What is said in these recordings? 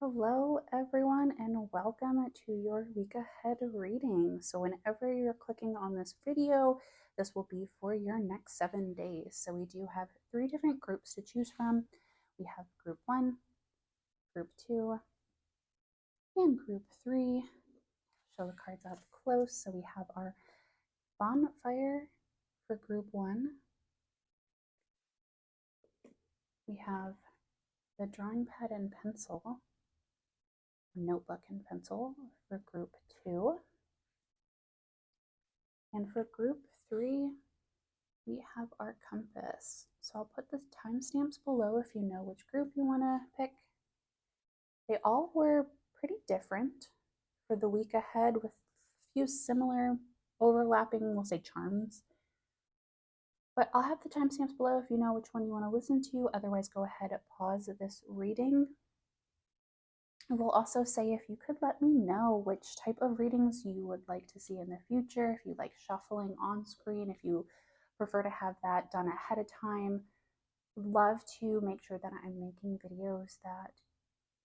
Hello, everyone, and welcome to your week ahead reading. So, whenever you're clicking on this video, this will be for your next 7 days. So, we do have 3 different groups to choose from. We have group 1, group 2, and group 3. Show the cards up close. So, we have our bonfire for group 1. We have the drawing pad and pencil, notebook and pencil for group 2. And for group 3, we have our compass. So I'll put the timestamps below if you know which group you want to pick. They all were pretty different for the week ahead with a few similar overlapping, we'll say, charms. But I'll have the timestamps below if you know which one you want to listen to. Otherwise, go ahead and pause this reading. I will also say if you could let me know which type of readings you would like to see in the future, if you like shuffling on screen, if you prefer to have that done ahead of time. Love to make sure that I'm making videos that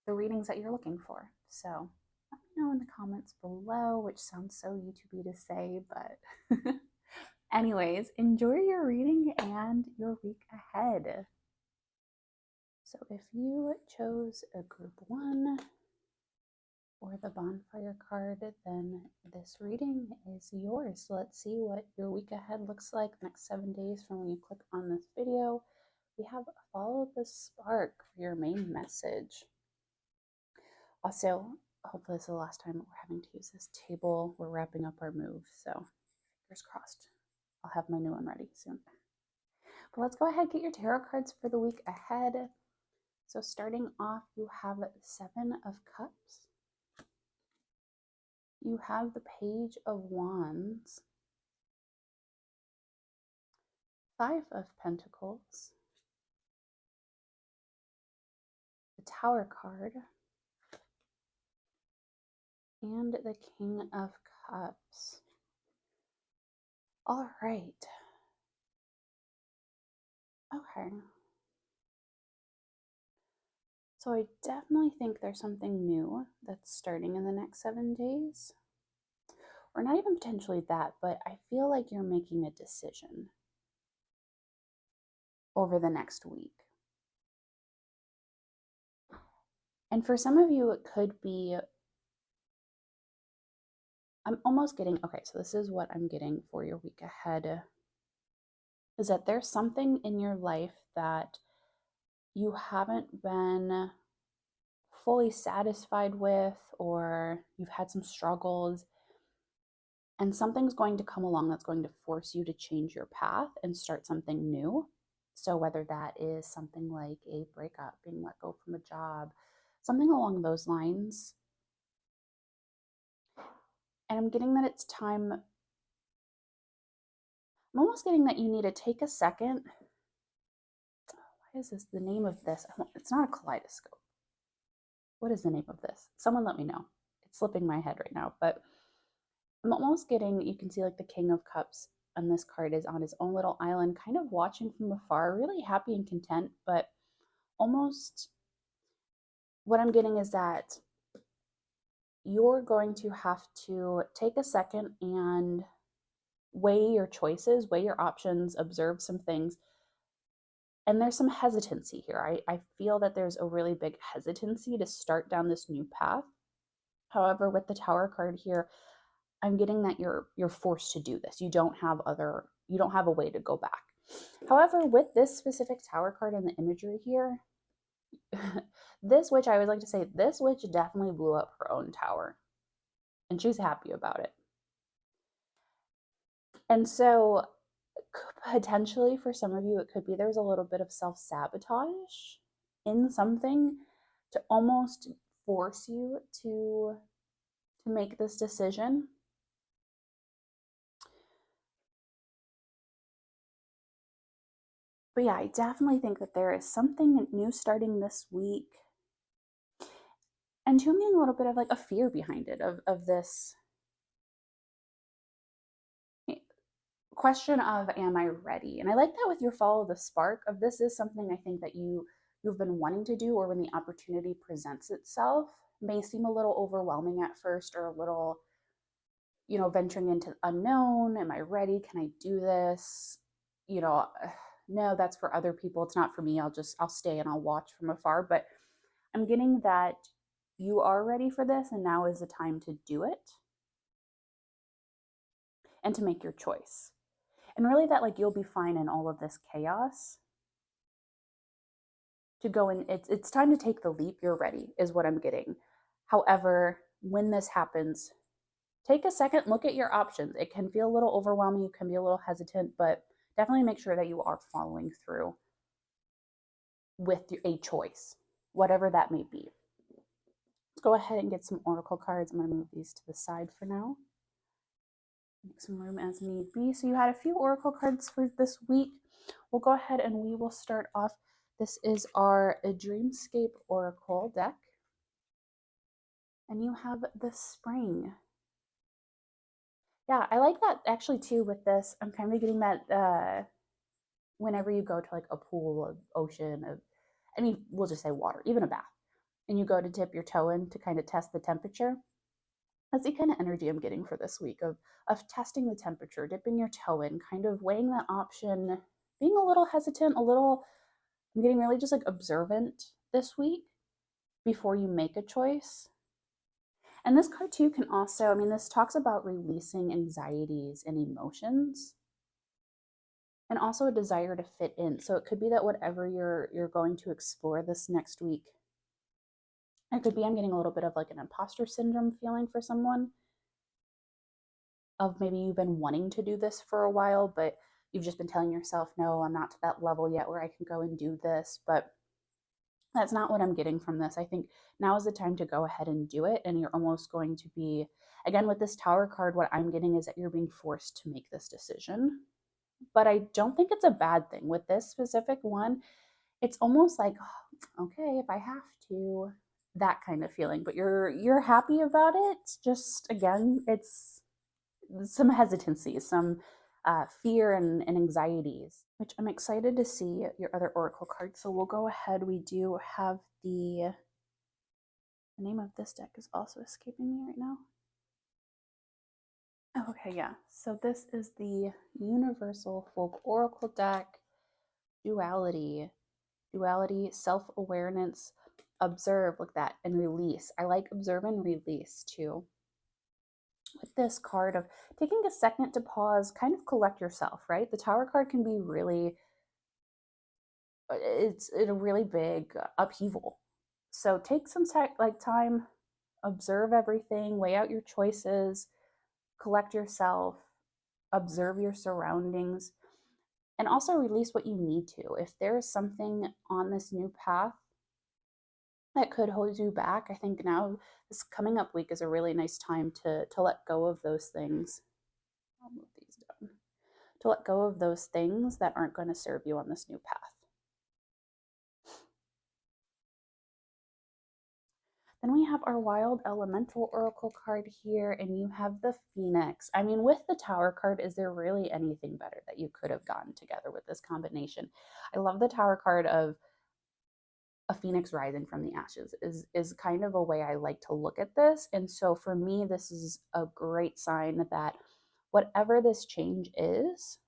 the readings that you're looking for. So let me know in the comments below, which sounds so YouTubey to say, but anyways, enjoy your reading and your week ahead. So if you chose a group 1 or the bonfire card, then this reading is yours. So let's see what your week ahead looks like the next 7 days from when you click on this video. We have follow the spark for your main message. Also, hopefully this is the last time we're having to use this table. We're wrapping up our move, so fingers crossed. I'll have my new one ready soon. But let's go ahead and get your tarot cards for the week ahead. So starting off, you have 7 of Cups. You have the Page of Wands, 5 of Pentacles, the Tower card, and the King of Cups. All right. Okay. So I definitely think there's something new that's starting in the next 7 days. Or not even potentially that, but I feel like you're making a decision over the next week. And for some of you, it could be, I'm almost getting, okay, so this is what I'm getting for your week ahead, is that there's something in your life that you haven't been fully satisfied with, or you've had some struggles, and something's going to come along that's going to force you to change your path and start something new. So whether that is something like a breakup, being let go from a job, something along those lines. And I'm getting that it's time. I'm almost getting that you need to take a second. Why is this the name of this? It's not a kaleidoscope. What is the name of this? Someone let me know. It's slipping my head right now, but I'm almost getting, you can see like the King of Cups on this card is on his own little island, kind of watching from afar, really happy and content, but almost what I'm getting is that you're going to have to take a second and weigh your choices, weigh your options, observe some things. And there's some hesitancy here. I feel that there's a really big hesitancy to start down this new path. However, with the Tower card here, I'm getting that you're forced to do this. You don't have a way to go back. However, with this specific Tower card and the imagery here, this witch, I would like to say, this witch definitely blew up her own tower, and she's happy about it. And so potentially for some of you, it could be there's a little bit of self-sabotage in something to almost force you to make this decision. But yeah, I definitely think that there is something new starting this week. And to me, a little bit of like a fear behind it, of this question of, am I ready? And I like that with your follow the spark of this is something I think that you you've been wanting to do, or when the opportunity presents itself, may seem a little overwhelming at first, or a little, venturing into the unknown. Am I ready? Can I do this? You know, no, that's for other people. It's not for me. I'll stay and I'll watch from afar. But I'm getting that you are ready for this, and now is the time to do it and to make your choice. And really, that like you'll be fine in all of this chaos. To go in, it's time to take the leap. You're ready, is what I'm getting. However, when this happens, take a second, look at your options. It can feel a little overwhelming, you can be a little hesitant, but definitely make sure that you are following through with a choice, whatever that may be. Let's go ahead and get some oracle cards. I'm going to move these to the side for now. Make some room as need be. So you had a few oracle cards for this week. We'll go ahead and we will start off. This is our Dreamscape Oracle deck. And you have the spring. Yeah, I like that actually too with this. I'm kind of getting that whenever you go to like a pool, of ocean, we'll just say water, even a bath, and you go to dip your toe in to kind of test the temperature. That's the kind of energy I'm getting for this week of testing the temperature, dipping your toe in, kind of weighing that option, being a little hesitant, I'm getting really just like observant this week before you make a choice. And this card too can also, this talks about releasing anxieties and emotions, and also a desire to fit in. So it could be that whatever you're going to explore this next week, it could be I'm getting a little bit of like an imposter syndrome feeling for someone, of maybe you've been wanting to do this for a while, but you've just been telling yourself, no, I'm not to that level yet where I can go and do this. But that's not what I'm getting from this. I think now is the time to go ahead and do it. And you're almost going to be, again, with this Tower card, what I'm getting is that you're being forced to make this decision. But I don't think it's a bad thing. With this specific one, it's almost like, oh, okay, if I have to, that kind of feeling. But you're happy about it. Just again, it's some hesitancy, some fear and anxieties, which I'm excited to see your other oracle cards. So we'll go ahead. We do have the name of this deck is also escaping me right now. Oh, okay, yeah. So this is the Universal Folk Oracle deck. Duality, self-awareness, observe, like that, and release. I like observe and release too. With this card of taking a second to pause, kind of collect yourself, right? The Tower card can be really, it's a really big upheaval. So take some time, observe everything, weigh out your choices, collect yourself, observe your surroundings, and also release what you need to. If there is something on this new path that could hold you back, I think now this coming up week is a really nice time to let go of those things. I'll move these down. To let go of those things that aren't going to serve you on this new path. Then we have our Wild Elemental Oracle card here, and you have the Phoenix. With the Tower card, is there really anything better that you could have gotten together with this combination? I love the Tower card of a phoenix rising from the ashes is kind of a way I like to look at this. And so for me, this is a great sign that whatever this change is,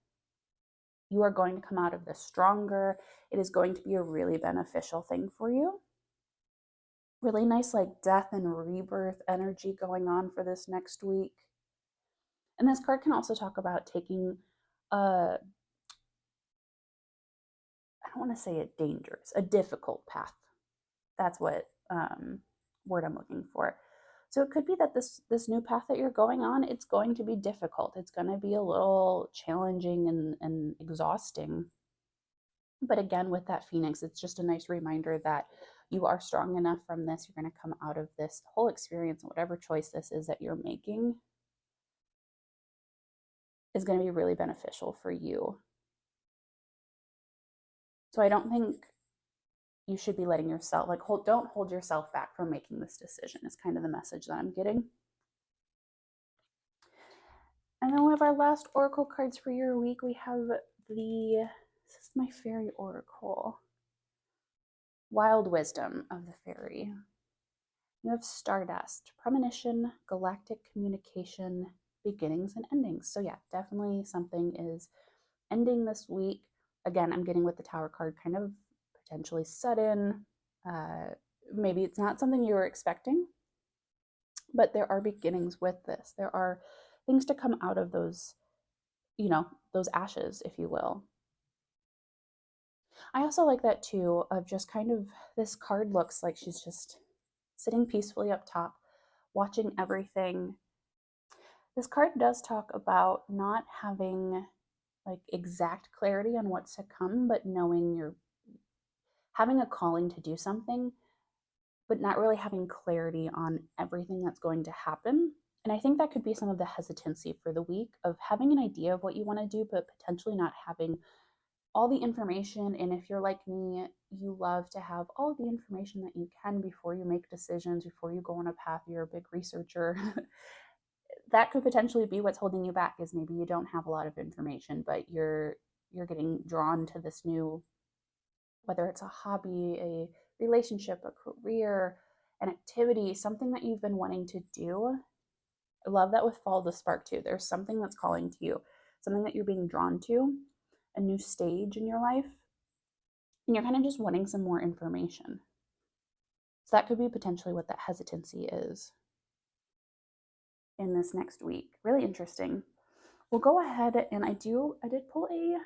you are going to come out of this stronger. It is going to be a really beneficial thing for you. Really nice like death and rebirth energy going on for this next week. And this card can also talk about taking I don't want to say it dangerous, a difficult path. That's what word I'm looking for. So it could be that this new path that you're going on, it's going to be difficult. It's going to be a little challenging and exhausting. But again, with that Phoenix, it's just a nice reminder that you are strong enough from this. You're going to come out of this whole experience, whatever choice this is that you're making, is going to be really beneficial for you. So I don't think you should be letting yourself, don't hold yourself back from making this decision, is kind of the message that I'm getting. And then we have our last oracle cards for your week. We have this is my Faery Oracle. wild wisdom of the fairy. You have stardust, premonition, galactic communication, beginnings and endings. So yeah, definitely something is ending this week. Again, I'm getting with the Tower card kind of potentially sudden. Maybe it's not something you were expecting, but there are beginnings with this. There are things to come out of those, those ashes, if you will. I also like that too, of just kind of this card looks like she's just sitting peacefully up top, watching everything. This card does talk about not having like exact clarity on what's to come, but knowing you're having a calling to do something, but not really having clarity on everything that's going to happen. And I think that could be some of the hesitancy for the week of having an idea of what you want to do, but potentially not having all the information. And if you're like me, you love to have all the information that you can before you make decisions, before you go on a path, you're a big researcher. That could potentially be what's holding you back, is maybe you don't have a lot of information, but you're getting drawn to this new, whether it's a hobby, a relationship, a career, an activity, something that you've been wanting to do. I love that with Follow the Spark too. There's something that's calling to you, something that you're being drawn to, a new stage in your life, and you're kind of just wanting some more information. So that could be potentially what that hesitancy is in this next week. Really interesting. We'll go ahead and I did pull a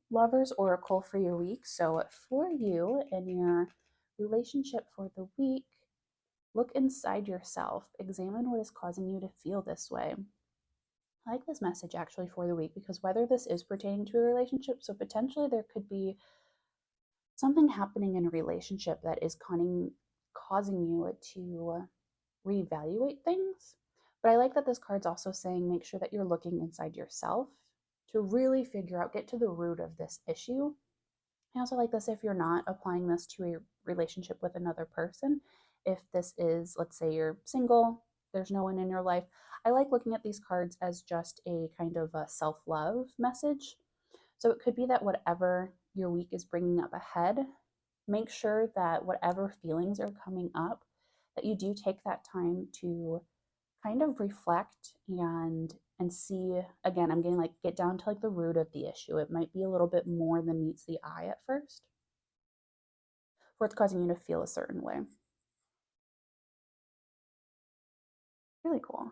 Lover's Oracle for your week. So for you and your relationship for the week, look inside yourself, examine what is causing you to feel this way. I like this message actually for the week because whether this is pertaining to a relationship, so potentially there could be something happening in a relationship that is causing you to reevaluate things. But I like that this card's also saying make sure that you're looking inside yourself to really figure out, get to the root of this issue. I also like this if you're not applying this to a relationship with another person. If this is, let's say you're single, there's no one in your life. I like looking at these cards as just a kind of a self-love message. So it could be that whatever your week is bringing up ahead, make sure that whatever feelings are coming up, that you do take that time to kind of reflect and see. Again, I'm getting like get down to like the root of the issue. It might be a little bit more than meets the eye at first, where it's causing you to feel a certain way. Really cool.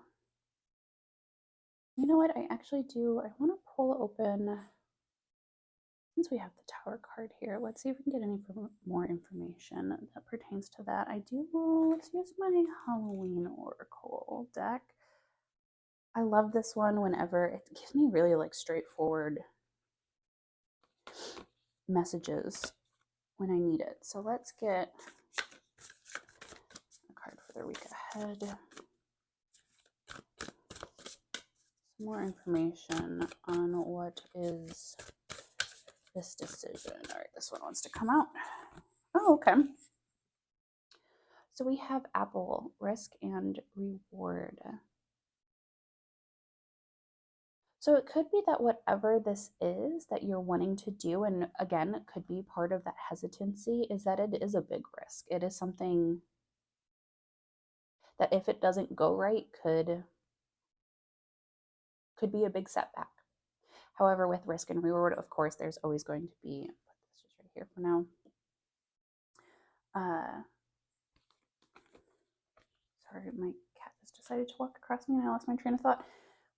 You know what? I want to pull open, since we have the Tower card here, let's see if we can get any more information that pertains to that. Let's use my Halloween Oracle deck. I love this one whenever it gives me really like straightforward messages when I need it. So let's get a card for their week ahead. Some more information on what is this decision. All right, this one wants to come out. Oh, okay. So we have Apple, risk and reward. So it could be that whatever this is that you're wanting to do, and again, it could be part of that hesitancy, is that it is a big risk. It is something that if it doesn't go right, could be a big setback. However, with risk and reward, of course, there's always going to be, put this just right here for now. Sorry, my cat just decided to walk across me and I lost my train of thought.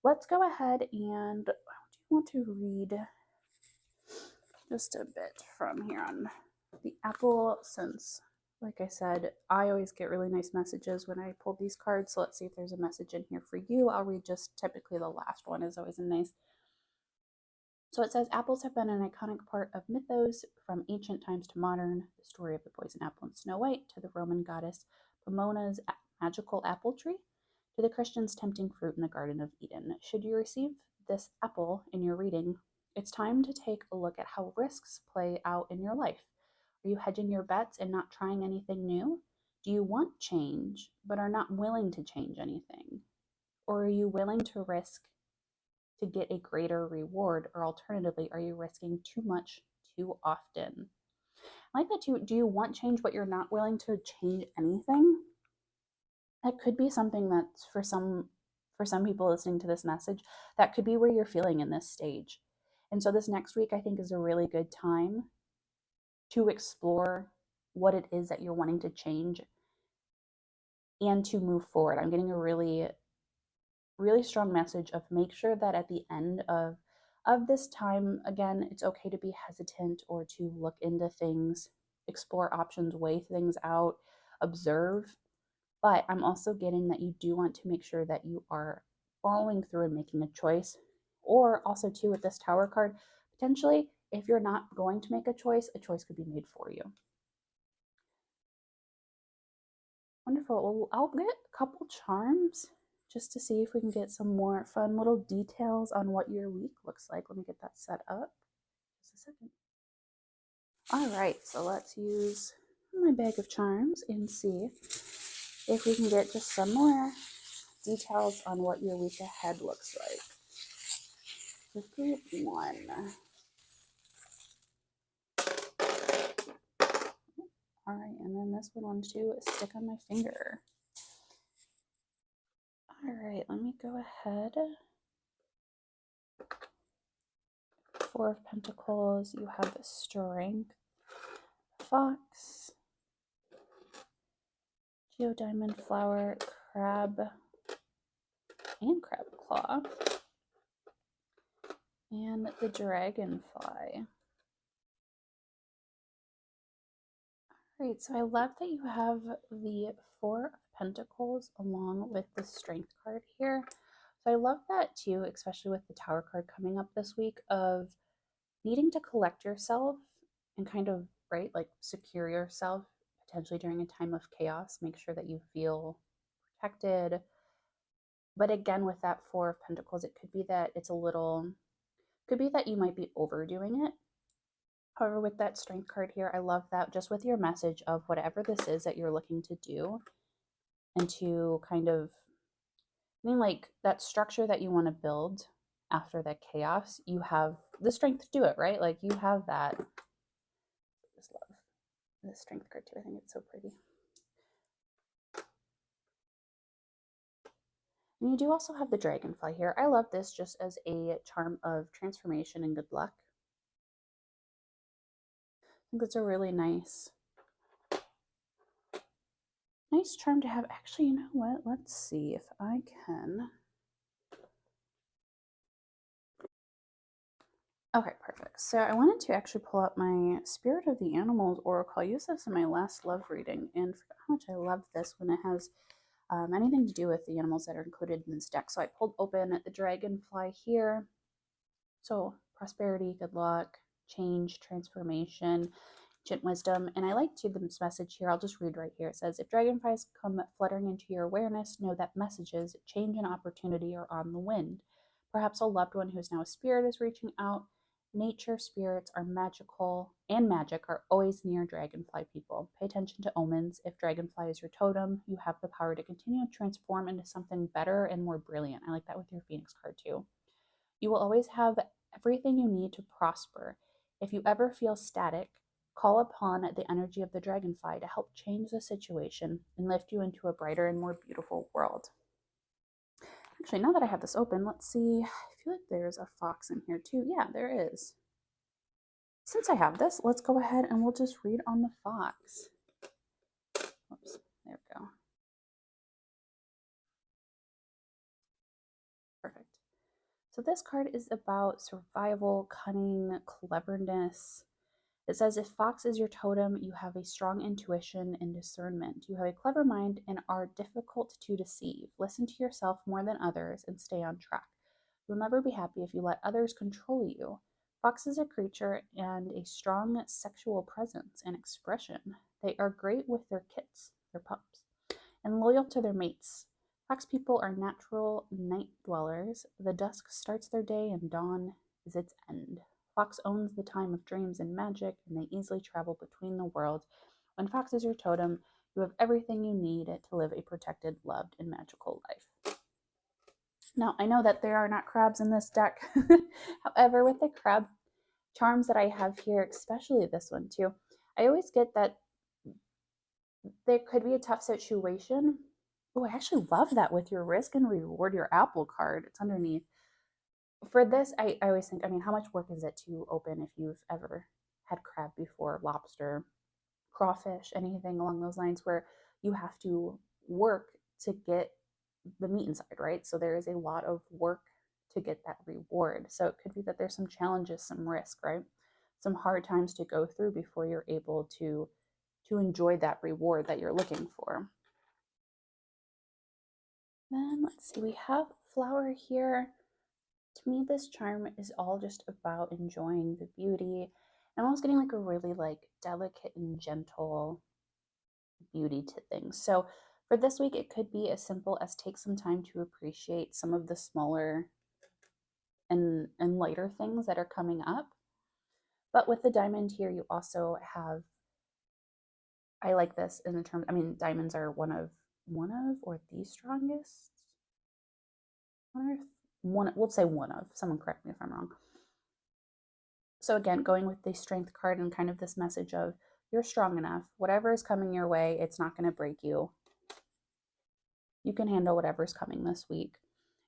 Let's go ahead and I do want to read just a bit from here on the Apple, since, like I said, I always get really nice messages when I pull these cards. So let's see if there's a message in here for you. I'll read just typically the last one is always a nice. So it says, apples have been an iconic part of mythos from ancient times to modern. The story of the poison apple and Snow White, to the Roman goddess Pomona's magical apple tree, to the Christians' tempting fruit in the Garden of Eden. Should you receive this apple in your reading, it's time to take a look at how risks play out in your life. Are you hedging your bets and not trying anything new? Do you want change but are not willing to change anything? Or are you willing to risk to get a greater reward? Or alternatively, are you risking too much too often? I like that too. Do you want change, but you're not willing to change anything? That could be something that's for some people listening to this message, that could be where you're feeling in this stage. And so this next week I think is a really good time to explore what it is that you're wanting to change and to move forward. I'm getting a really strong message of make sure that at the end of this time, again, it's okay to be hesitant or to look into things, explore options, weigh things out, observe. But I'm also getting that you do want to make sure that you are following through and making a choice. Or also too, with this Tower card, potentially if you're not going to make a choice could be made for you. Wonderful. Well, I'll get a couple charms just to see if we can get some more fun little details on what your week looks like. Let me get that set up. Just a second. All right, so let's use my bag of charms and see if we can get just some more details on what your week ahead looks like. So group 1. All right, and then this one to stick on my finger. All right, let me go ahead. 4 of Pentacles, you have the Strength, Fox, Geodiamond Flower, Crab, and Crab Claw, and the Dragonfly. All right, so I love that you have the 4 of Pentacles along with the Strength card here. So I love that too, especially with the Tower card coming up this week, of needing to collect yourself and kind of, right, like secure yourself potentially during a time of chaos. Make sure that you feel protected. But again, with that 4 of Pentacles, it could be that could be that you might be overdoing it. However, with that Strength card here, I love that just with your message of whatever this is that you're looking to do and to kind of, I mean, like that structure that you want to build after that chaos, you have the strength to do it, right? Like you have that. I just love the Strength card too. I think it's so pretty. And you do also have the Dragonfly here. I love this just as a charm of transformation and good luck. I think it's a really nice charm to have. Actually, you know what? Let's see if I can. Okay, perfect. So I wanted to actually pull up my Spirit of the Animals Oracle. I used this in my last love reading and forgot how much I love this when it has anything to do with the animals that are included in this deck. So I pulled open the Dragonfly here. So prosperity, good luck, change, transformation, ancient wisdom. And I like to this message here. I'll just read right here. It says, if dragonflies come fluttering into your awareness, know that messages, change, and opportunity are on the wind. Perhaps a loved one who is now a spirit is reaching out. Nature spirits are magical and magic are always near dragonfly people. Pay attention to omens. If dragonfly is your totem, you have the power to continue to transform into something better and more brilliant. I like that with your Phoenix card too. You will always have everything you need to prosper. If you ever feel static, call upon the energy of the dragonfly to help change the situation and lift you into a brighter and more beautiful world. Actually, now that I have this open, let's see. I feel like there's a fox in here too. Yeah, there is. Since I have this, let's go ahead and we'll just read on the fox. Oops, there we go. Perfect. So this card is about survival, cunning, cleverness. It says, if fox is your totem, you have a strong intuition and discernment. You have a clever mind and are difficult to deceive. Listen to yourself more than others and stay on track. You'll never be happy if you let others control you. Fox is a creature and a strong sexual presence and expression. They are great with their kits, their pups, and loyal to their mates. Fox people are natural night dwellers. The dusk starts their day and dawn is its end. Fox owns the time of dreams and magic, and they easily travel between the worlds. When Fox is your totem, you have everything you need to live a protected, loved, and magical life. Now, I know that there are not crabs in this deck. However, with the crab charms that I have here, especially this one too, I always get that there could be a tough situation. Oh, I actually love that with your risk and reward, your Apple card. It's underneath. For this, I always think, I mean, how much work is it to open if you've ever had crab before, lobster, crawfish, anything along those lines where you have to work to get the meat inside, right? So there is a lot of work to get that reward. So it could be that there's some challenges, some risk, right? Some hard times to go through before you're able to enjoy that reward that you're looking for. Then let's see, we have flower here. To me, this charm is all just about enjoying the beauty. I'm almost getting like a really like delicate and gentle beauty to things. So for this week, it could be as simple as take some time to appreciate some of the smaller and lighter things that are coming up. But with the diamond here, you also have, I like this in the term, I mean, diamonds are one of or the strongest on earth. One, we'll say one of, someone correct me if I'm wrong. So again, going with the strength card and kind of this message of you're strong enough. Whatever is coming your way, it's not going to break you. You can handle whatever's coming this week.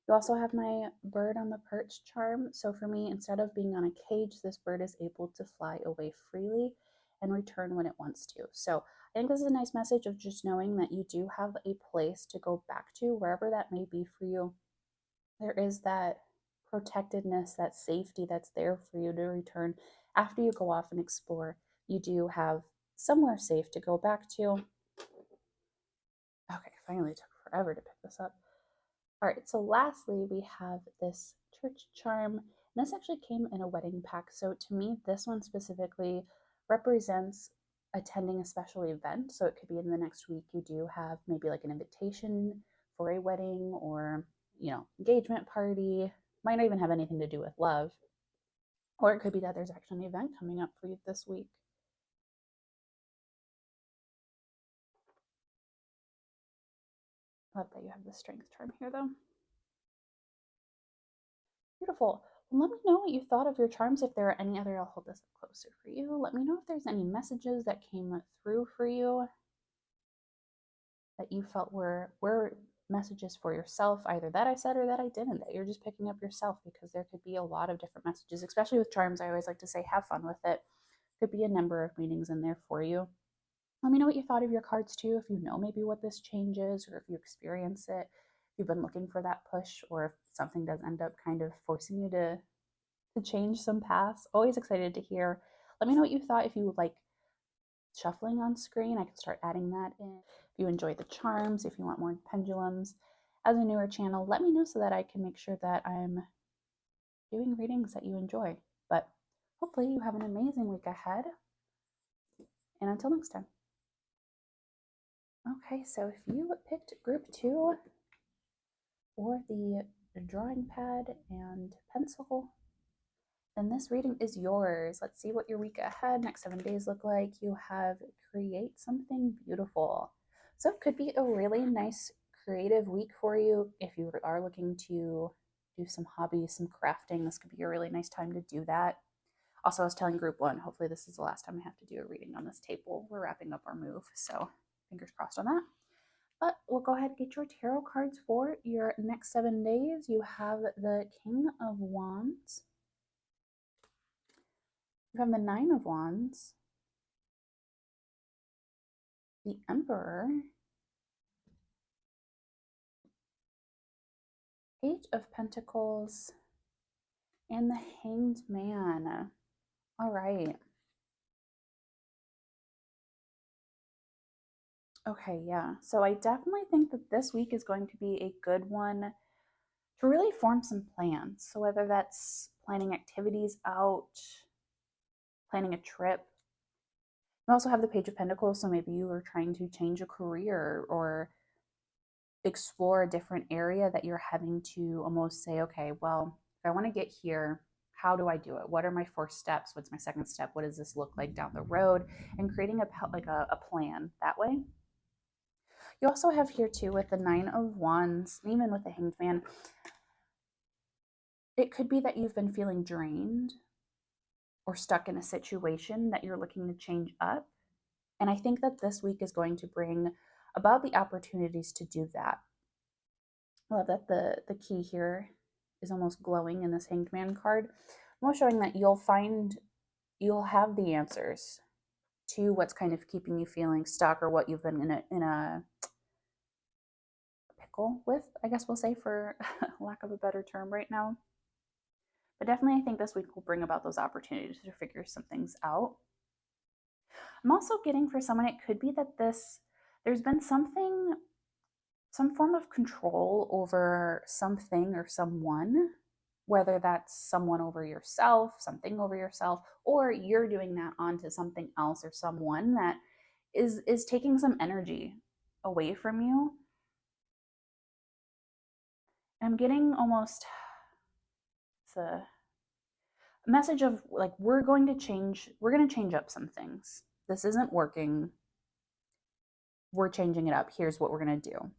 You also have my bird on the perch charm. So for me, instead of being on a cage, this bird is able to fly away freely and return when it wants to. So I think this is a nice message of just knowing that you do have a place to go back to, wherever that may be for you. There is that protectedness, that safety that's there for you to return after you go off and explore. You do have somewhere safe to go back to. Okay, finally took forever to pick this up. All right, so lastly, we have this church charm. And this actually came in a wedding pack. So to me, this one specifically represents attending a special event. So it could be in the next week, you do have maybe like an invitation for a wedding or, you know, engagement party. Might not even have anything to do with love. Or it could be that there's actually an event coming up for you this week. I love that you have the strength charm here, though. Beautiful. Well, let me know what you thought of your charms. If there are any other, I'll hold this up closer for you. Let me know if there's any messages that came through for you that you felt were messages for yourself, either that I said or that I didn't, that you're just picking up yourself, because there could be a lot of different messages, especially with charms. I always like to say, have fun with it. Could be a number of meanings in there for you. Let me know what you thought of your cards too, if you know maybe what this change is, or if you experience it, if you've been looking for that push, or if something does end up kind of forcing you to change some paths. Always excited to hear. Let me know what you thought. If you would like shuffling on screen, I can start adding that in. If you enjoy the charms, if you want more pendulums. As a newer channel, let me know so that I can make sure that I'm doing readings that you enjoy. But hopefully you have an amazing week ahead. And until next time. Okay, so if you picked group 2 or the drawing pad and pencil, then this reading is yours. Let's see what your week ahead, next 7 days look like. You have create something beautiful. So it could be a really nice creative week for you. If you are looking to do some hobbies, some crafting, this could be a really nice time to do that. Also, I was telling group 1, hopefully this is the last time I have to do a reading on this table. We're wrapping up our move, so fingers crossed on that. But we'll go ahead and get your tarot cards for your next 7 days. You have the King of Wands. You have the Nine of Wands, the Emperor, Page of Pentacles, and the Hanged Man. All right. Okay, yeah. So I definitely think that this week is going to be a good one to really form some plans. So whether that's planning activities out, planning a trip. You also have the Page of Pentacles, so maybe you are trying to change a career or explore a different area that you're having to almost say, okay, well, if I want to get here, how do I do it? What are my first steps? What's my second step? What does this look like down the road? And creating a plan that way. You also have here too with the Nine of Wands, even with the Hanged Man, it could be that you've been feeling drained or stuck in a situation that you're looking to change up. And I think that this week is going to bring about the opportunities to do that. I love that the key here is almost glowing in this Hanged Man card, almost showing that you'll have the answers to what's kind of keeping you feeling stuck, or what you've been in a pickle with, I guess we'll say, for lack of a better term right now. But definitely I think this week will bring about those opportunities to figure some things out. I'm also getting, for someone, it could be that there's been some form of control over something or someone, whether that's someone over yourself, something over yourself, or you're doing that onto something else or someone that is taking some energy away from you. And I'm getting almost, it's a message of like, we're going to change up some things. This isn't working. We're changing it up. Here's what we're going to do.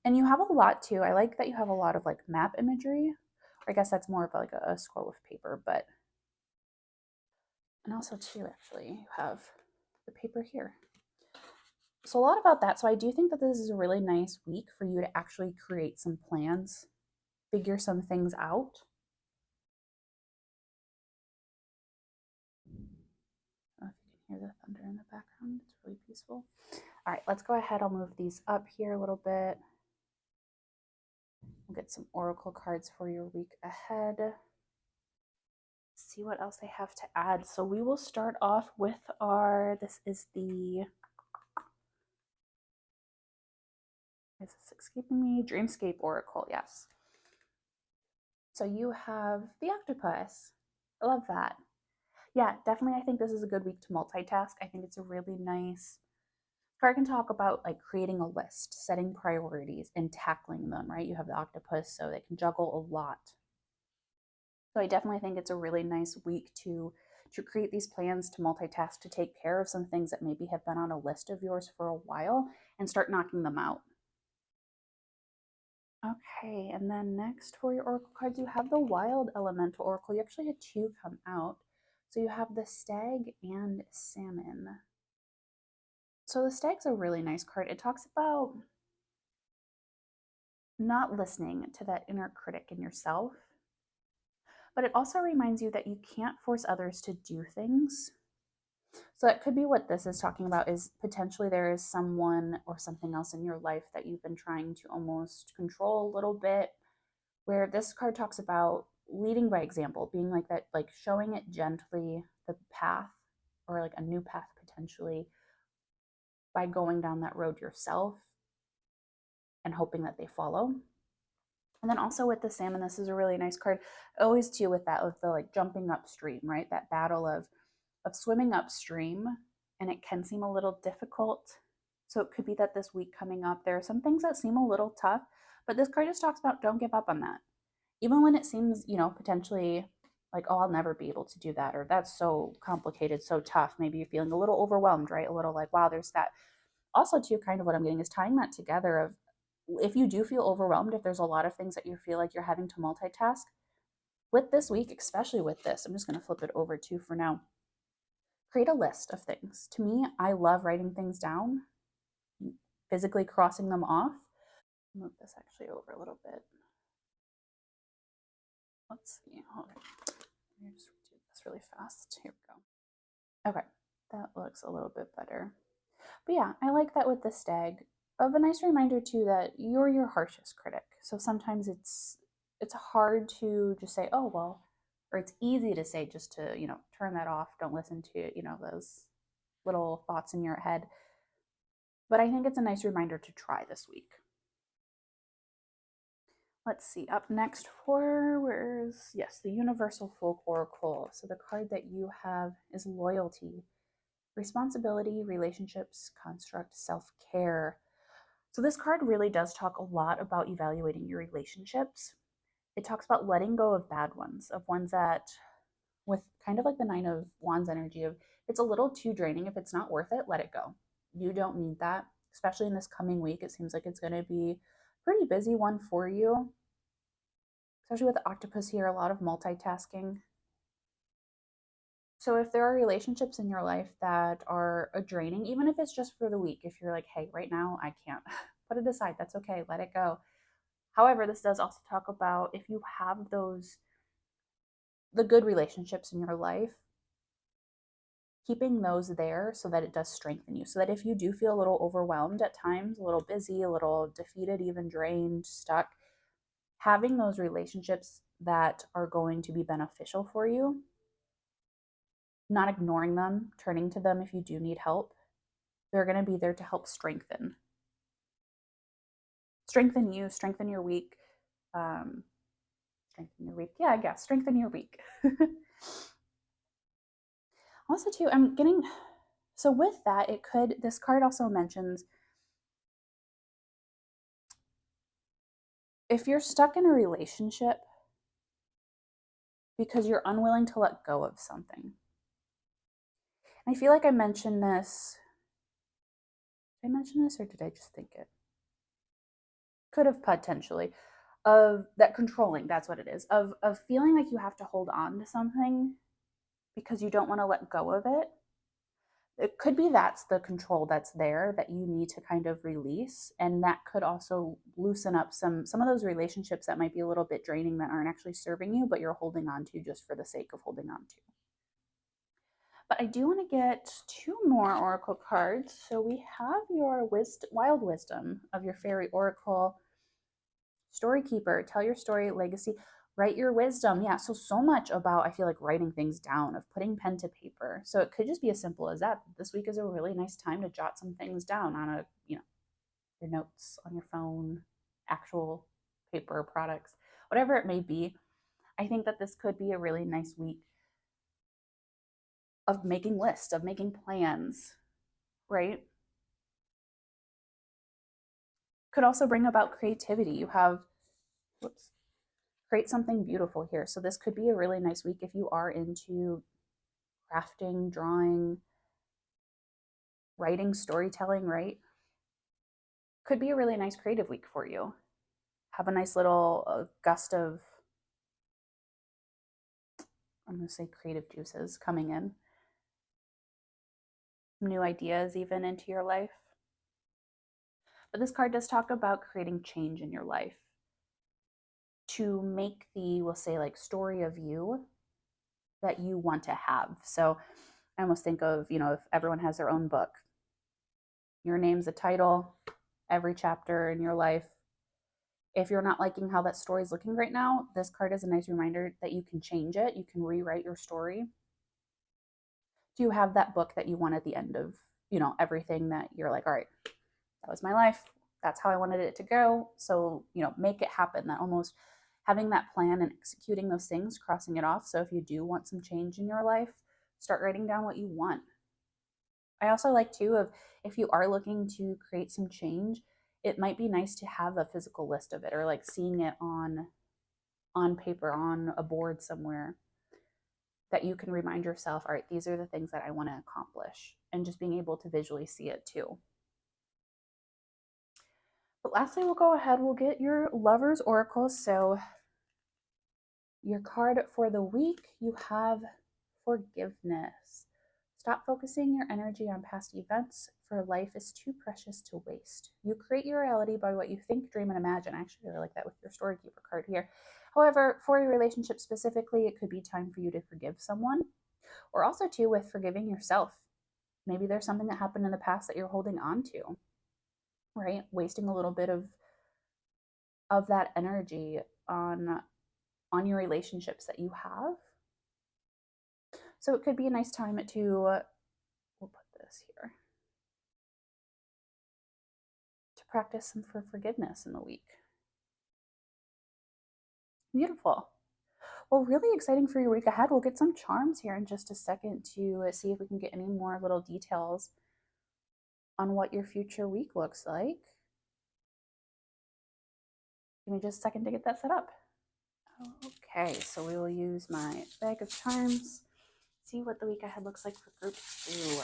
And you have a lot too. I like that you have a lot of like map imagery. Or I guess that's more of like a scroll of paper, but, and also too, actually, you have the paper here. So a lot about that. So I do think that this is a really nice week for you to actually create some plans, figure some things out. I don't know if you can hear the thunder in the background. It's really peaceful. All right, let's go ahead. I'll move these up here a little bit. We'll get some oracle cards for your week ahead. See what else they have to add. So we will start off with this is the, is this escaping me? Dreamscape Oracle, yes. So you have the octopus. I love that. Yeah, definitely. I think this is a good week to multitask. I think it's a really nice card. Can talk about like creating a list, setting priorities, and tackling them, right? You have the octopus, so they can juggle a lot. So I definitely think it's a really nice week to create these plans, to multitask, to take care of some things that maybe have been on a list of yours for a while and start knocking them out. Okay, and then next for your oracle cards, you have the Wild Elemental Oracle. You actually had two come out. So you have the Stag and Salmon. So the Stag's a really nice card. It talks about not listening to that inner critic in yourself, but it also reminds you that you can't force others to do things. So that could be what this is talking about, is potentially there is someone or something else in your life that you've been trying to almost control a little bit, where this card talks about leading by example, being like that, like showing it gently the path, or like a new path potentially, by going down that road yourself and hoping that they follow. And then also with the Salmon, this is a really nice card. Always too with that, with the like jumping upstream, right? That battle of swimming upstream, and it can seem a little difficult. So it could be that this week coming up, there are some things that seem a little tough, but this card just talks about don't give up on that. Even when it seems, potentially like, oh, I'll never be able to do that, or that's so complicated, so tough. Maybe you're feeling a little overwhelmed, right? A little like, wow, there's that. Also, too, kind of what I'm getting is tying that together of, if you do feel overwhelmed, if there's a lot of things that you feel like you're having to multitask, with this week, especially with this, I'm just going to flip it over too for now. Create a list of things. To me, I love writing things down, physically crossing them off. Move this actually over a little bit. Let's see. All right. Let me just do this really fast. Here we go. Okay, that looks a little bit better. But yeah, I like that with the Stag, of a nice reminder too that you're your harshest critic. So sometimes it's hard to just say, oh well, or it's easy to say just to, turn that off, don't listen to, those little thoughts in your head. But I think it's a nice reminder to try this week. Let's see, up next the Universal Folk Oracle. So the card that you have is Loyalty, Responsibility, Relationships, Construct, Self-Care. So this card really does talk a lot about evaluating your relationships. It talks about letting go of bad ones, of ones that, with kind of like the Nine of Wands energy of, it's a little too draining. If it's not worth it, let it go. You don't need that, especially in this coming week. It seems like it's going to be a pretty busy one for you, especially with the octopus here, a lot of multitasking. So if there are relationships in your life that are draining, even if it's just for the week, if you're like, hey, right now I can't, put it aside, that's okay, let it go. However, this does also talk about if you have the good relationships in your life, keeping those there so that it does strengthen you. So that if you do feel a little overwhelmed at times, a little busy, a little defeated, even drained, stuck, having those relationships that are going to be beneficial for you, not ignoring them, turning to them if you do need help, they're going to be there to help strengthen you, strengthen your week. Strengthen your week. Yeah, I guess strengthen your week. Also, too, I'm getting, so with that, this card also mentions if you're stuck in a relationship because you're unwilling to let go of something. I feel like I mentioned this. Did I mention this or did I just think it? Could have potentially. Of that controlling, that's what it is. Of feeling like you have to hold on to something because you don't want to let go of it. It could be that's the control that's there that you need to kind of release, and that could also loosen up some of those relationships that might be a little bit draining that aren't actually serving you, but you're holding on to just for the sake of holding on to. But I do want to get two more oracle cards. So we have your wild wisdom of your fairy oracle. Story keeper, tell your story, legacy, write your wisdom. Yeah, so much about, I feel like, writing things down, of putting pen to paper. So it could just be as simple as that. This week is a really nice time to jot some things down on your notes on your phone, actual paper products, whatever it may be. I think that this could be a really nice week of making lists, of making plans, right? Could also bring about creativity. You have, create something beautiful here. So this could be a really nice week if you are into crafting, drawing, writing, storytelling, right? Could be a really nice creative week for you. Have a nice little gust of, I'm going to say, creative juices coming in. New ideas even into your life. But this card does talk about creating change in your life to make we'll say, like, story of you that you want to have. So I almost think of, if everyone has their own book, your name's a title, every chapter in your life. If you're not liking how that story is looking right now, this card is a nice reminder that you can change it. You can rewrite your story. Do you have that book that you want at the end of, everything that you're like, all right, that was my life. That's how I wanted it to go. So, make it happen. That almost having that plan and executing those things, crossing it off. So if you do want some change in your life, start writing down what you want. I also like too of, if you are looking to create some change, it might be nice to have a physical list of it, or like seeing it on paper, on a board somewhere, that you can remind yourself, all right, these are the things that I want to accomplish, and just being able to visually see it too. But lastly, we'll get your Lover's Oracle. So your card for the week, you have forgiveness. Stop focusing your energy on past events, for life is too precious to waste. You create your reality by what you think, dream, and imagine. I actually really like that with your Storykeeper card here. However, for your relationship specifically, it could be time for you to forgive someone, or also too with forgiving yourself. Maybe there's something that happened in the past that you're holding on to, right? Wasting a little bit of that energy on your relationships that you have. So it could be a nice time we'll put this here, to practice some forgiveness in the week. Beautiful. Well, really exciting for your week ahead. We'll get some charms here in just a second to see if we can get any more little details on what your future week looks like. Give me just a second to get that set up. Okay, so we will use my bag of charms, see what the week ahead looks like for group 2.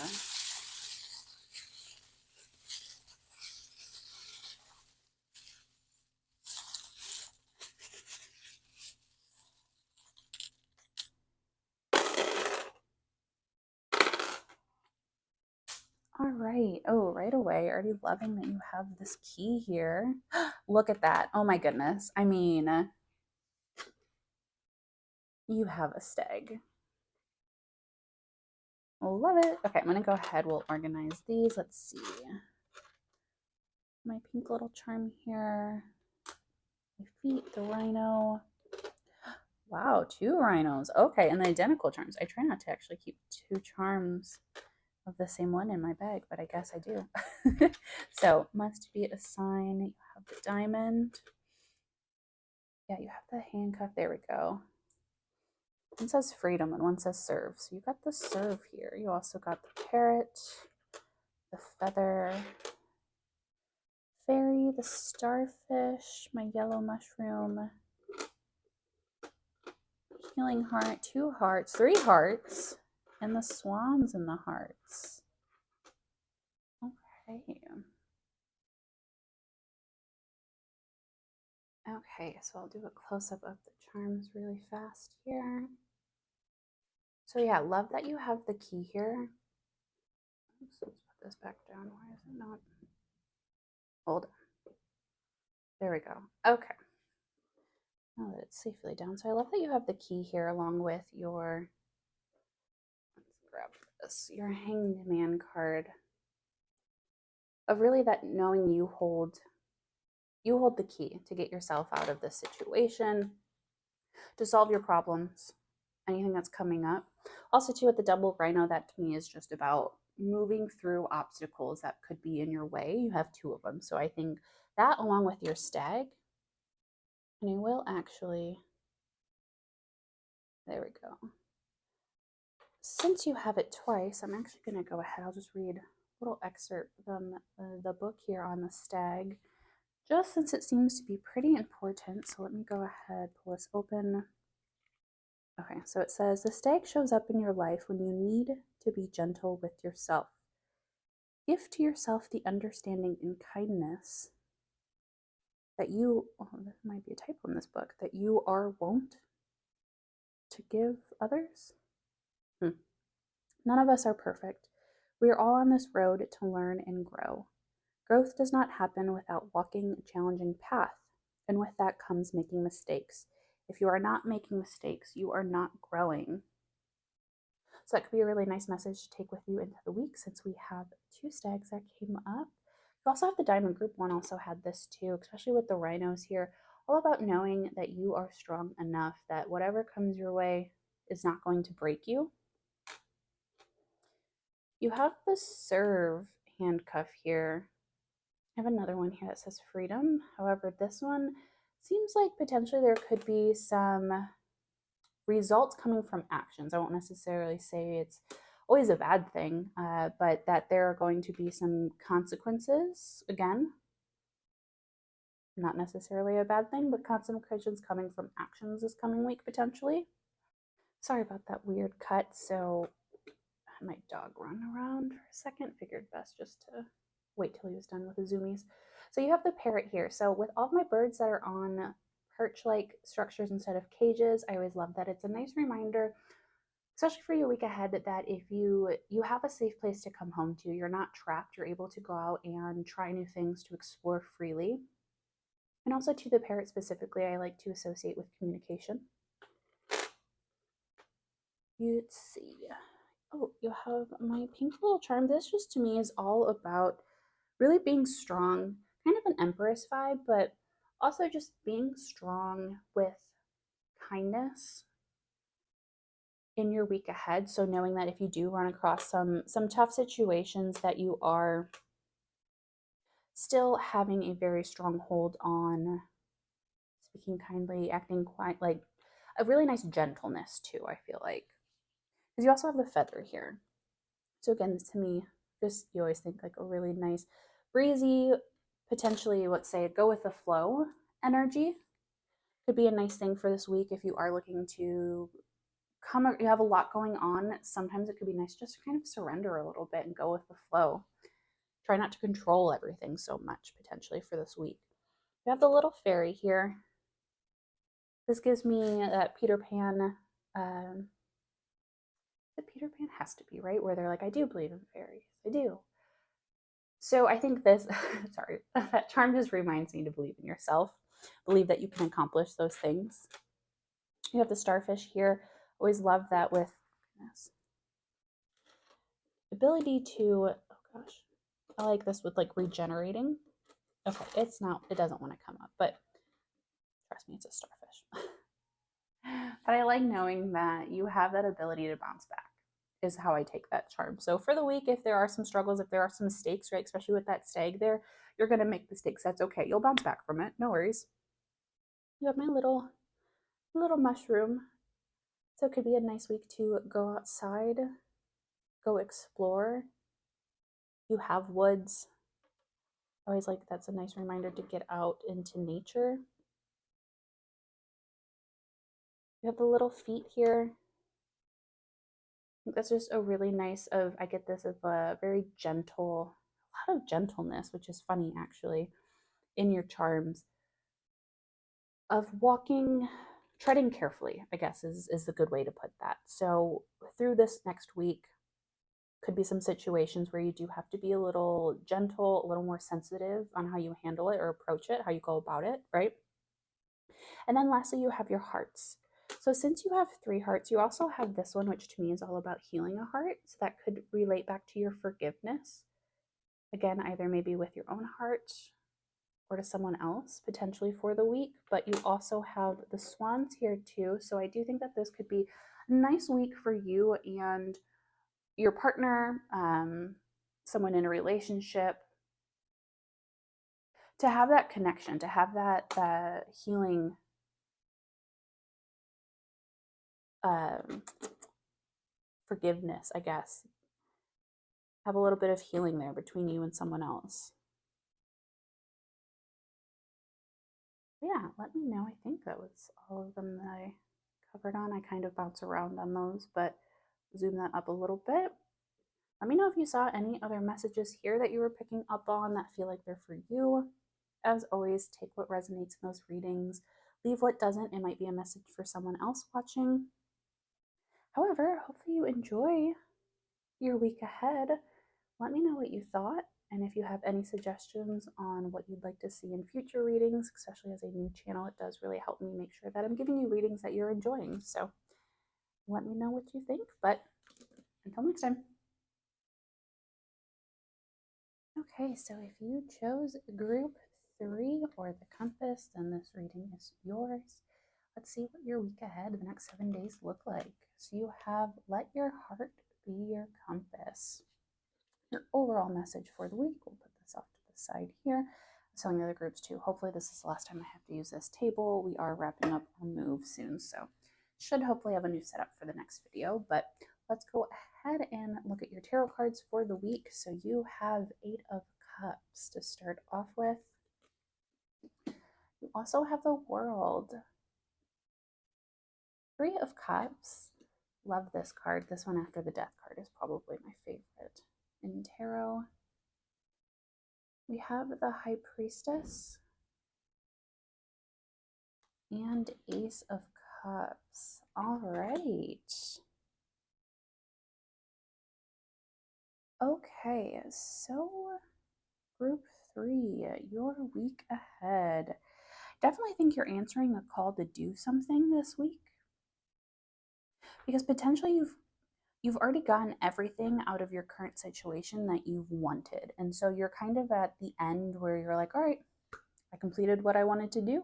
right away. Already loving that you have this key here. Look at that. Oh my goodness. I mean, you have a stag. Love it. Okay, I'm going to go ahead. We'll organize these. Let's see. My pink little charm here. My feet, the rhino. Wow, 2 rhinos. Okay, and the identical charms. I try not to actually keep 2 charms of the same one in my bag, but I guess I do. So, must be a sign. You have the diamond. Yeah, you have the handcuff. There we go. One says freedom and one says serve. So you got the serve here. You also got the parrot, the feather, fairy, the starfish, my yellow mushroom, healing heart, 2 hearts, 3 hearts, and the swans in the hearts. Okay. Okay, so I'll do a close-up of the charms really fast here. So yeah, love that you have the key here. Oops, let's put this back down. Why is it not? Hold on. There we go. Okay. Now that it's safely down. So I love that you have the key here along with your, let's grab this, your Hanged Man card. Of really that knowing you hold the key to get yourself out of this situation, to solve your problems, anything that's coming up. Also too, with the double rhino, that to me is just about moving through obstacles that could be in your way. You have 2 of them. So I think that along with your stag, and I will actually, there we go. Since you have it twice, I'm actually going to go ahead. I'll just read a little excerpt from the book here on the stag, just since it seems to be pretty important. So let me go ahead, pull this open. Okay, so it says, the stag shows up in your life when you need to be gentle with yourself. Give to yourself the understanding and kindness that you, oh, this might be a typo in this book, that you are wont to give others. None of us are perfect. We are all on this road to learn and grow. Growth does not happen without walking a challenging path, and with that comes making mistakes. If you are not making mistakes, you are not growing. So that could be a really nice message to take with you into the week, since we have 2 stags that came up. You also have the Diamond Group one also had this too, especially with the rhinos here. All about knowing that you are strong enough that whatever comes your way is not going to break you. You have the serve handcuff here. I have another one here that says freedom. However, this one seems like potentially there could be some results coming from actions. I won't necessarily say it's always a bad thing, but that there are going to be some consequences. Again, not necessarily a bad thing, but consequences coming from actions this coming week potentially. Sorry about that weird cut. So I had my dog run around for a second. Figured best just to wait till he was done with the zoomies. So you have the parrot here. So with all of my birds that are on perch-like structures instead of cages, I always love that. It's a nice reminder, especially for your week ahead, that if you have a safe place to come home to, you're not trapped, you're able to go out and try new things, to explore freely. And also to the parrot specifically, I like to associate with communication. Let's see. Oh, you have my pink little charm. This just to me is all about really being strong, kind of an empress vibe, but also just being strong with kindness in your week ahead. So knowing that if you do run across some tough situations, that you are still having a very strong hold on speaking kindly, acting quite like a really nice gentleness too, I feel like. Because you also have the feather here. So again, to me, just you always think like a really nice, breezy, potentially, let's say, go with the flow energy. Could be a nice thing for this week if you are looking to you have a lot going on. Sometimes it could be nice just to kind of surrender a little bit and go with the flow. Try not to control everything so much potentially for this week. We have the little fairy here. This gives me that Peter Pan, the Peter Pan has to be, right? Where they're like, I do believe in fairies. I do. So I think this, sorry, that charm just reminds me to believe in yourself, believe that you can accomplish those things. You have the starfish here. Always love that with this ability to, oh gosh, I like this with like regenerating. Okay, it's not, it doesn't want to come up, but trust me, it's a starfish. But I like knowing that you have that ability to bounce back, is how I take that charm. So for the week, if there are some struggles, if there are some mistakes, right, especially with that stag there, you're going to make mistakes. That's okay. You'll bounce back from it. No worries. You have my little mushroom. So it could be a nice week to go outside, go explore. You have woods. I always like that's a nice reminder to get out into nature. You have the little feet here. I think that's just a really nice of, I get this of a very gentle, a lot of gentleness, which is funny actually, in your charms of walking, treading carefully, I guess is the good way to put that. So through this next week, could be some situations where you do have to be a little gentle, a little more sensitive on how you handle it or approach it, how you go about it, right? And then lastly, you have your hearts. So since you have 3 hearts, you also have this one, which to me is all about healing a heart. So that could relate back to your forgiveness. Again, either maybe with your own heart or to someone else potentially for the week, but you also have the swans here too. So I do think that this could be a nice week for you and your partner, someone in a relationship, to have that connection, to have that healing forgiveness, I guess. Have a little bit of healing there between you and someone else. Yeah, let me know. I think that was all of them that I covered on. I kind of bounce around on those, but zoom that up a little bit. Let me know if you saw any other messages here that you were picking up on that feel like they're for you. As always, take what resonates in those readings, leave what doesn't. It might be a message for someone else watching. However, hopefully you enjoy your week ahead. Let me know what you thought, and if you have any suggestions on what you'd like to see in future readings, especially as a new channel, it does really help me make sure that I'm giving you readings that you're enjoying. So let me know what you think, but until next time. Okay, so if you chose group 3 or the compass, then this reading is yours. Let's see what your week ahead, the next 7 days, look like. So you have let your heart be your compass. Your overall message for the week, we'll put this off to the side here. I'm telling the other groups too. Hopefully this is the last time I have to use this table. We are wrapping up our move soon, so should hopefully have a new setup for the next video, but let's go ahead and look at your tarot cards for the week. So you have 8 of Cups to start off with. You also have the World. 3 of Cups. Love this card. This one after the Death card is probably my favorite in tarot. We have the High Priestess and Ace of Cups. All right. Okay, so group 3, your week ahead. Definitely think you're answering a call to do something this week, because potentially you've already gotten everything out of your current situation that you've wanted. And so you're kind of at the end where you're like, all right, I completed what I wanted to do.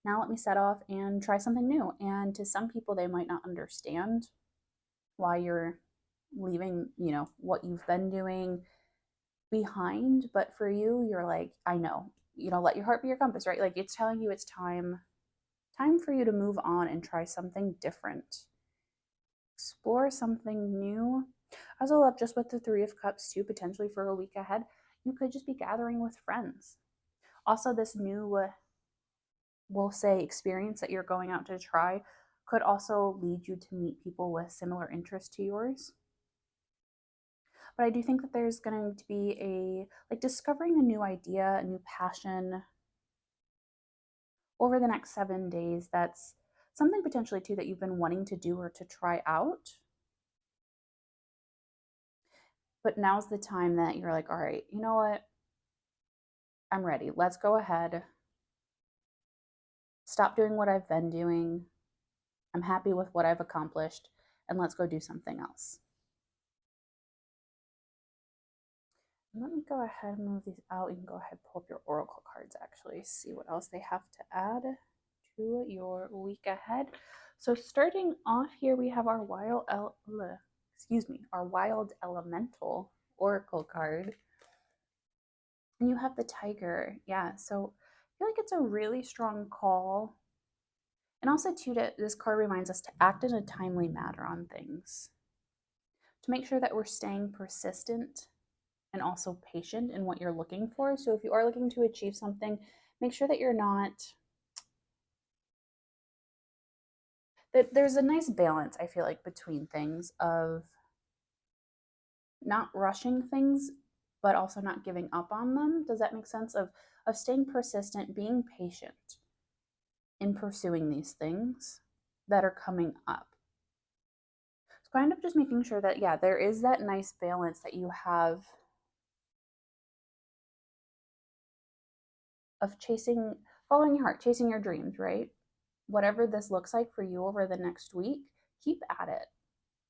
Now let me set off and try something new. And to some people, they might not understand why you're leaving, what you've been doing behind. But for you, you're like, I know, let your heart be your compass, right? Like it's telling you it's time for you to move on and try something different. Explore something new. I also love just with the 3 of Cups too, potentially for a week ahead, you could just be gathering with friends. Also, this new, we'll say, experience that you're going out to try could also lead you to meet people with similar interests to yours. But I do think that there's going to be discovering a new idea, a new passion over the next 7 days. That's something potentially too that you've been wanting to do or to try out. But now's the time that you're like, all right, you know what? I'm ready. Let's go ahead. Stop doing what I've been doing. I'm happy with what I've accomplished, and let's go do something else. Let me go ahead and move these out. You can go ahead and pull up your Oracle cards, actually, see what else they have to add to your week ahead. So starting off here, we have our Wild Elemental Oracle card. And you have the Tiger. Yeah, so I feel like it's a really strong call. And also, too, this card reminds us to act in a timely manner on things, to make sure that we're staying persistent and also patient in what you're looking for. So if you are looking to achieve something, make sure that you're not, that there's a nice balance, I feel like, between things of not rushing things, but also not giving up on them. Does that make sense? Of staying persistent, being patient in pursuing these things that are coming up. It's kind of just making sure that, yeah, there is that nice balance that you have of following your heart, chasing your dreams, right? Whatever this looks like for you over the next week, keep at it.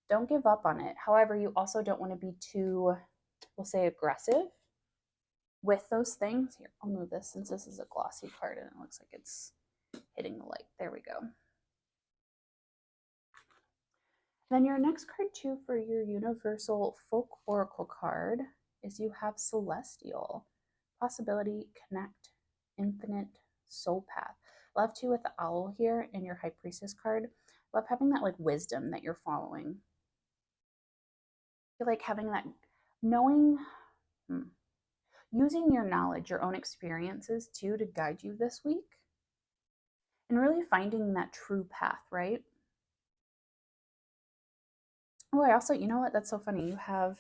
Don't give up on it. However, you also don't want to be too, we'll say, aggressive with those things. Here, I'll move this since this is a glossy card and it looks like it's hitting the light. There we go. Then your next card too for your Universal Folk Oracle card is you have Celestial, Possibility, Connect, Infinite, Soul Path. Love too with the owl here in your High Priestess card. Love having that like wisdom that you're following. I feel like having that knowing, using your knowledge, your own experiences too to guide you this week. And really finding that true path, right? Oh, I also, you know what? That's so funny. You have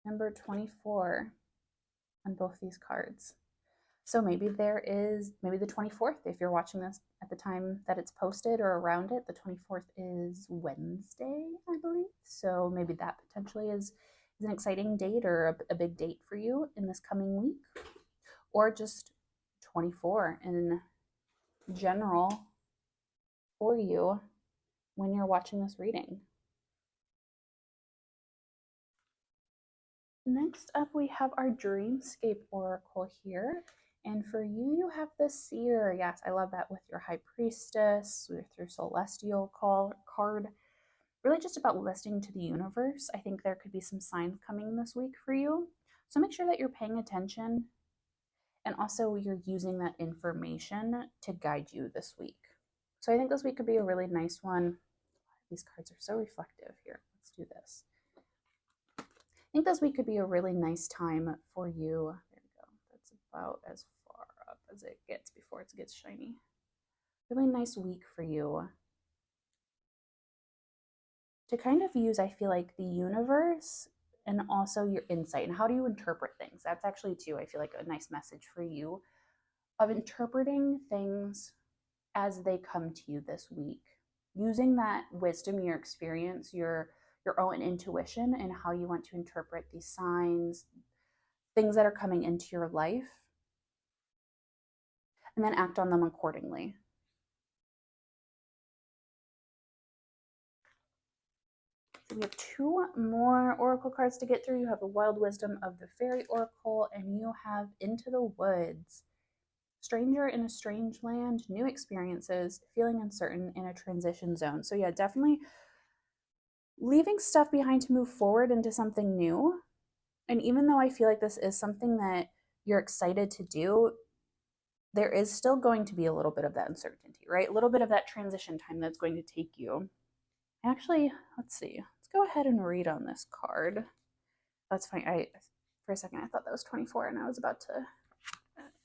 number 24 on both these cards. So maybe maybe the 24th, if you're watching this at the time that it's posted or around it, the 24th is Wednesday, I believe. So maybe that potentially is an exciting date or a big date for you in this coming week, or just 24 in general for you when you're watching this reading. Next up, we have our Dreamscape Oracle here. And for you, you have the Seer. Yes, I love that with your High Priestess, with your Celestial card. Really just about listening to the universe. I think there could be some signs coming this week for you. So make sure that you're paying attention and also you're using that information to guide you this week. So I think this week could be a really nice one. These cards are so reflective here. Let's do this. I think this week could be a really nice time for you. There we go. That's about as far up as it gets before it gets shiny. Really nice week for you to kind of use, I feel like, the universe and also your insight and how do you interpret things. That's actually too, I feel like, a nice message for you of interpreting things as they come to you this week, using that wisdom, your experience, your own intuition, and how you want to interpret these signs, things that are coming into your life, and then act on them accordingly. So we have two more Oracle cards to get through. You have the Wild Wisdom of the Faery Oracle, and you have Into the Woods. Stranger in a strange land, new experiences, feeling uncertain in a transition zone. So yeah, definitely leaving stuff behind to move forward into something new. And even though I feel like this is something that you're excited to do, there is still going to be a little bit of that uncertainty, right? A little bit of that transition time that's going to take you. Actually, let's see. Let's go ahead and read on this card. That's funny. For a second, I thought that was 24 and I was about to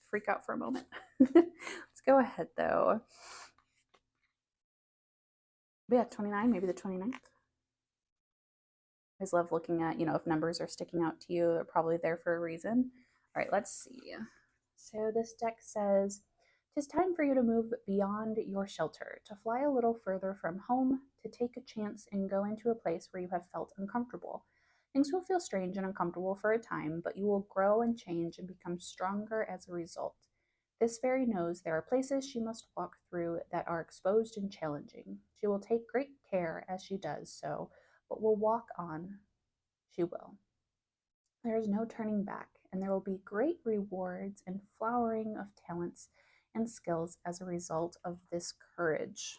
freak out for a moment. Let's go ahead though. Yeah, 29, maybe the 29th. I always love looking at, if numbers are sticking out to you, they're probably there for a reason. All right, let's see. So this deck says, "'Tis time for you to move beyond your shelter, to fly a little further from home, to take a chance and go into a place where you have felt uncomfortable. Things will feel strange and uncomfortable for a time, but you will grow and change and become stronger as a result. This fairy knows there are places she must walk through that are exposed and challenging. She will take great care as she does so, but will walk on. She will. There is no turning back, and there will be great rewards and flowering of talents and skills as a result of this courage.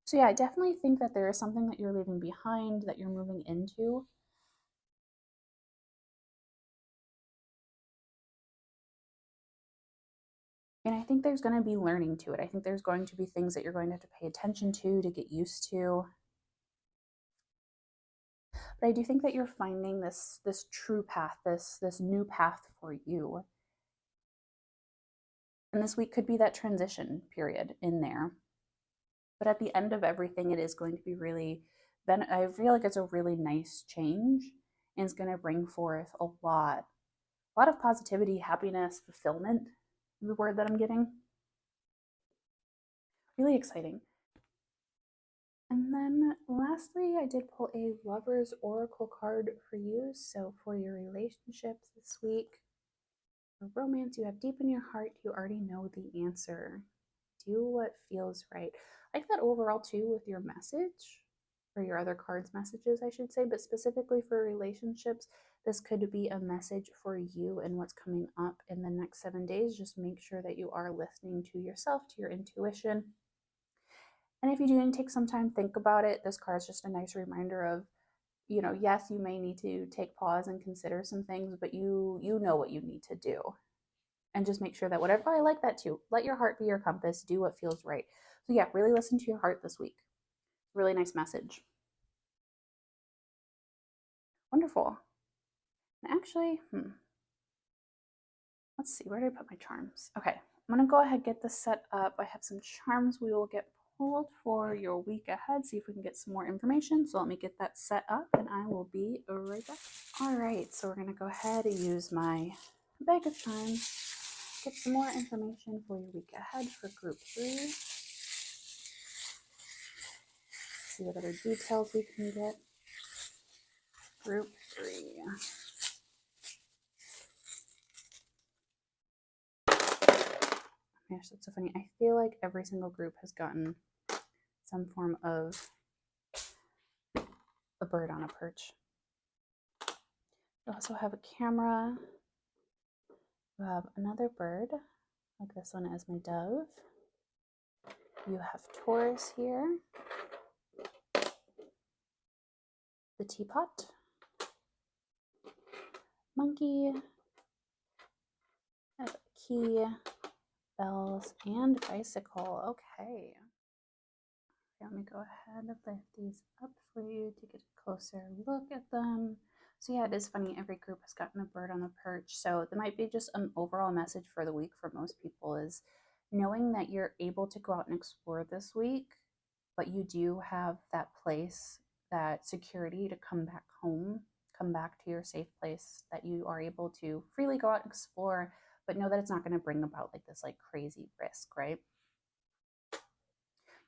So, yeah, I definitely think that there is something that you're leaving behind, that you're moving into. And I think there's going to be learning to it. I think there's going to be things that you're going to have to pay attention to get used to. But I do think that you're finding this true path, this new path for you. And this week could be that transition period in there. But at the end of everything, it is going to be really, I feel like it's a really nice change, and it's going to bring forth a lot of positivity, happiness, fulfillment, the word that I'm getting. Really exciting. And then lastly, I did pull a Lover's Oracle card for you. So for your relationships this week, for romance you have deep in your heart, you already know the answer. Do what feels right. I like that overall too with your message, or your other cards' messages, I should say, but specifically for relationships, this could be a message for you and what's coming up in the next 7 days. Just make sure that you are listening to yourself, to your intuition. And if you do need to take some time, think about it. This card is just a nice reminder of, yes, you may need to take pause and consider some things, but you know what you need to do. And just make sure that whatever, I like that too. Let your heart be your compass. Do what feels right. So yeah, really listen to your heart this week. Really nice message. Wonderful. And actually, let's see, where did I put my charms? Okay, I'm gonna go ahead and get this set up. I have some charms we will get pulled for your week ahead, see if we can get some more information. So let me get that set up and I will be right back. All right, so we're gonna go ahead and use my bag of charms, get some more information for your week ahead for group 3. See what other details we can get. Group 3. Gosh, that's so funny. I feel like every single group has gotten some form of a bird on a perch. You also have a camera. You have another bird, like this one is my dove. You have Taurus here. The teapot. Monkey. I have a key, bells, and bicycle. Okay. Let me go ahead and lift these up for you to get a closer look at them. So yeah, it is funny, every group has gotten a bird on the perch. So there might be just an overall message for the week for most people is knowing that you're able to go out and explore this week, but you do have that place, that security to come back home, come back to your safe place, that you are able to freely go out and explore, but know that it's not going to bring about like this like crazy risk, right? I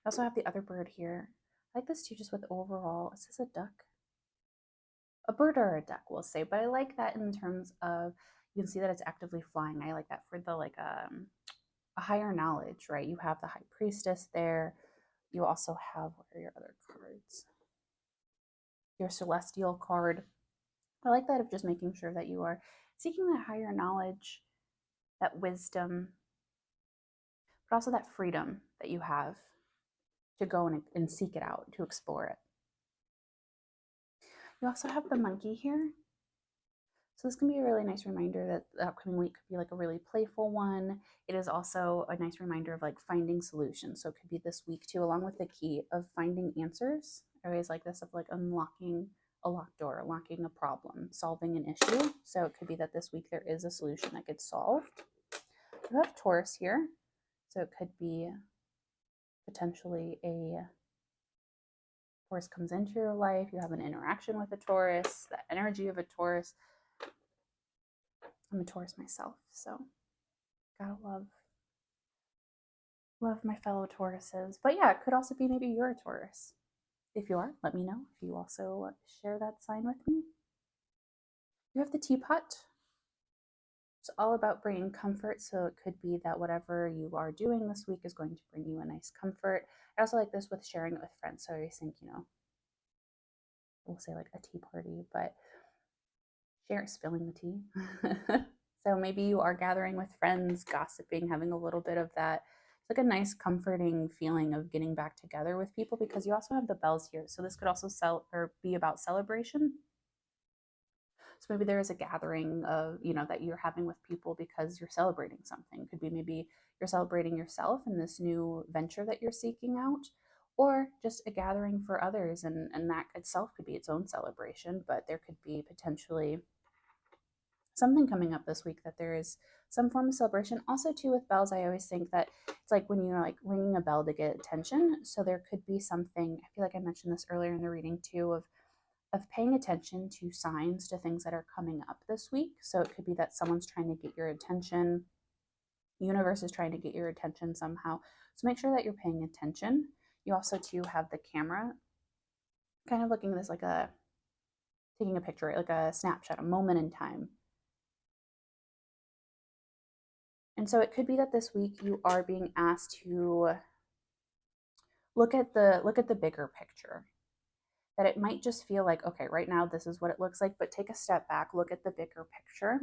also have the other bird here. I like this too, just with overall, is this a duck? A bird or a duck, we'll say, but I like that in terms of, you can see that it's actively flying. I like that for the like a higher knowledge, right? You have the High Priestess there. You also have, what are your other cards? Your Celestial card. I like that of just making sure that you are seeking that higher knowledge, that wisdom, but also that freedom that you have to go and seek it out, to explore it. You also have the monkey here. So this can be a really nice reminder that the upcoming week could be like a really playful one. It is also a nice reminder of like finding solutions. So it could be this week too, along with the key of finding answers. I always like this of like unlocking a locked door, unlocking a problem, solving an issue. So it could be that this week there is a solution that gets solved. You have Taurus here. So it could be potentially a Taurus comes into your life, you have an interaction with a Taurus, the energy of a Taurus. I'm a Taurus myself, so gotta love my fellow Tauruses. But yeah, it could also be maybe you're a Taurus. If you are, let me know if you also share that sign with me. You have the teapot. It's all about bringing comfort. So it could be that whatever you are doing this week is going to bring you a nice comfort. I also like this with sharing it with friends. So I always think, we'll say like a tea party, but spilling the tea. So maybe you are gathering with friends, gossiping, having a little bit of that. It's like a nice comforting feeling of getting back together with people, because you also have the bells here. So this could also be about celebration. So maybe there is a gathering of, that you're having with people because you're celebrating something. It could be maybe you're celebrating yourself in this new venture that you're seeking out, or just a gathering for others. And that itself could be its own celebration, but there could be potentially something coming up this week that there is some form of celebration. Also, too, with bells, I always think that it's like when you're like ringing a bell to get attention. So there could be something, I feel like I mentioned this earlier in the reading too, of paying attention to signs, to things that are coming up this week. So it could be that someone's trying to get your attention. Universe is trying to get your attention somehow. So make sure that you're paying attention. You also too have the camera kind of looking at this like taking a picture, like a snapshot, a moment in time. And so it could be that this week you are being asked to look at the bigger picture. That it might just feel like, okay, right now this is what it looks like, but take a step back, look at the bigger picture.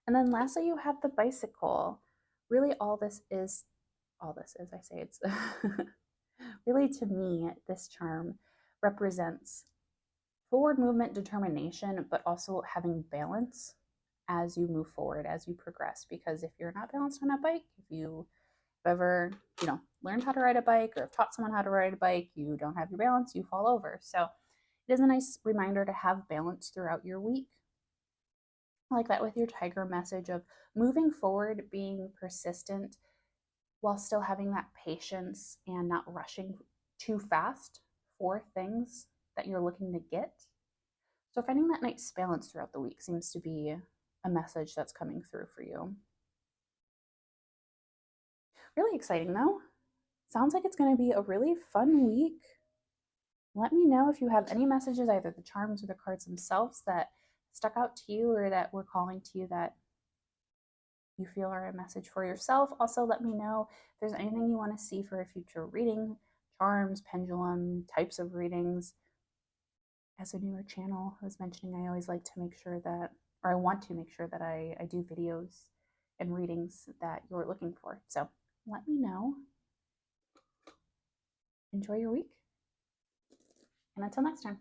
And then lastly, you have the bicycle. Really all this is, I say it's really, to me, this charm represents forward movement, determination, but also having balance as you move forward, as you progress. Because if you're not balanced on a bike, if you've ever, learned how to ride a bike or have taught someone how to ride a bike, you don't have your balance, you fall over. So it is a nice reminder to have balance throughout your week. I like that with your tiger message of moving forward, being persistent while still having that patience and not rushing too fast for things that you're looking to get. So finding that nice balance throughout the week seems to be a message that's coming through for you. Really exciting though. Sounds like it's going to be a really fun week. Let me know if you have any messages, either the charms or the cards themselves, that stuck out to you or that were calling to you that you feel are a message for yourself. Also, let me know if there's anything you want to see for a future reading, charms, pendulum, types of readings. As a newer channel, I was mentioning, I always like to make sure that, or I want to make sure that I do videos and readings that you're looking for. So let me know. Enjoy your week. And until next time.